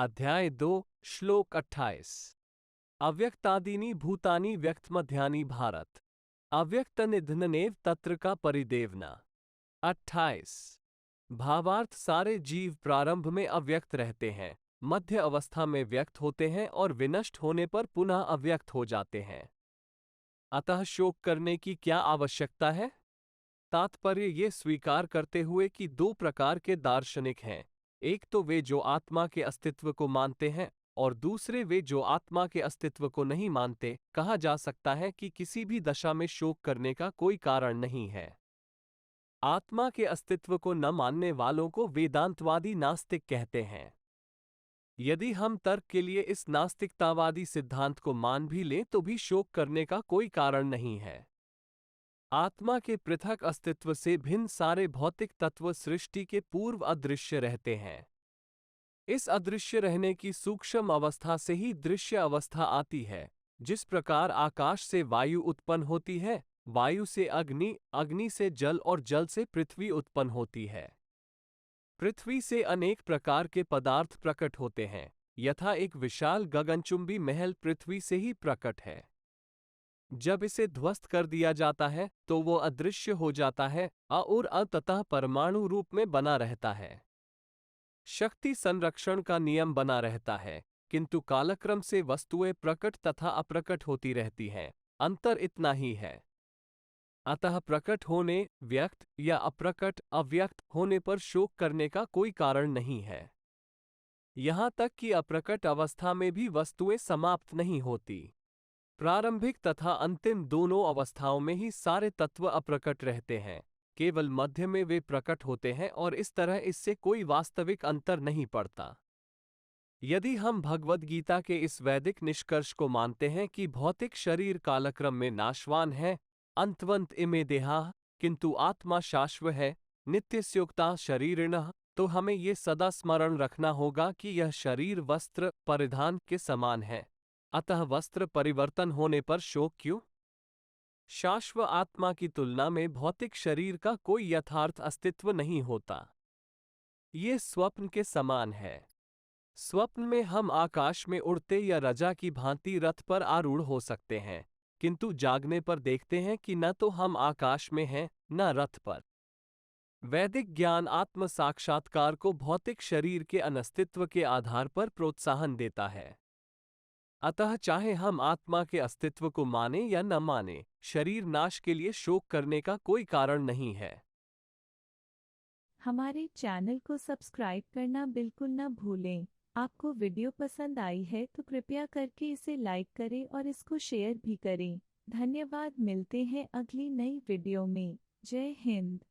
अध्याय 2 श्लोक 28। अव्यक्तादीनि भूतानि व्यक्तमध्यानि भारत। अव्यक्त निधननेव तत्र का परिदेवना। 28। भावार्थ सारे जीव प्रारंभ में अव्यक्त रहते हैं, मध्य अवस्था में व्यक्त होते हैं और विनष्ट होने पर पुनः अव्यक्त हो जाते हैं। अतः शोक करने की क्या आवश्यकता है? तात्पर्य ये स्वीकार करते हुए कि दो प्रकार के दार्शनिक हैं, एक तो वे जो आत्मा के अस्तित्व को मानते हैं और दूसरे वे जो आत्मा के अस्तित्व को नहीं मानते, कहा जा सकता है कि किसी भी दशा में शोक करने का कोई कारण नहीं है। आत्मा के अस्तित्व को न मानने वालों को वेदांतवादी नास्तिक कहते हैं। यदि हम तर्क के लिए इस नास्तिकतावादी सिद्धांत को मान भी लें तो भी शोक करने का कोई कारण नहीं है। आत्मा के पृथक अस्तित्व से भिन्न सारे भौतिक तत्व सृष्टि के पूर्व अदृश्य रहते हैं। इस अदृश्य रहने की सूक्ष्म अवस्था से ही दृश्य अवस्था आती है। जिस प्रकार आकाश से वायु उत्पन्न होती है, वायु से अग्नि, अग्नि से जल और जल से पृथ्वी उत्पन्न होती है। पृथ्वी से अनेक प्रकार के पदार्थ प्रकट होते हैं, यथा एक विशाल गगनचुंबी महल पृथ्वी से ही प्रकट है। जब इसे ध्वस्त कर दिया जाता है तो वो अदृश्य हो जाता है और अंततः परमाणु रूप में बना रहता है। शक्ति संरक्षण का नियम बना रहता है, किंतु कालक्रम से वस्तुएं प्रकट तथा अप्रकट होती रहती हैं, अंतर इतना ही है। अतः प्रकट होने, व्यक्त या अप्रकट, अव्यक्त होने पर शोक करने का कोई कारण नहीं है। यहां तक कि अप्रकट अवस्था में भी वस्तुएं समाप्त नहीं होती। प्रारंभिक तथा अंतिम दोनों अवस्थाओं में ही सारे तत्व अप्रकट रहते हैं, केवल मध्य में वे प्रकट होते हैं और इस तरह इससे कोई वास्तविक अंतर नहीं पड़ता। यदि हम भगवद गीता के इस वैदिक निष्कर्ष को मानते हैं कि भौतिक शरीर कालक्रम में नाशवान है, अंतवंत इमे देहाः, किंतु आत्मा शाश्वत है, नित्यस्योक्ता शरीरिणः, तो हमें ये सदा स्मरण रखना होगा कि यह शरीर वस्त्र परिधान के समान है। अतः वस्त्र परिवर्तन होने पर शोक क्यों? शाश्वत आत्मा की तुलना में भौतिक शरीर का कोई यथार्थ अस्तित्व नहीं होता। ये स्वप्न के समान है। स्वप्न में हम आकाश में उड़ते या रजा की भांति रथ पर आरूढ़ हो सकते हैं, किंतु जागने पर देखते हैं कि न तो हम आकाश में हैं न रथ पर। वैदिक ज्ञान आत्म साक्षात्कार को भौतिक शरीर के अनस्तित्व के आधार पर प्रोत्साहन देता है। अतः चाहे हम आत्मा के अस्तित्व को माने या न माने, शरीर नाश के लिए शोक करने का कोई कारण नहीं है। हमारे चैनल को सब्सक्राइब करना बिल्कुल न भूलें। आपको वीडियो पसंद आई है तो कृपया करके इसे लाइक करें और इसको शेयर भी करें। धन्यवाद। मिलते हैं अगली नई वीडियो में। जय हिंद।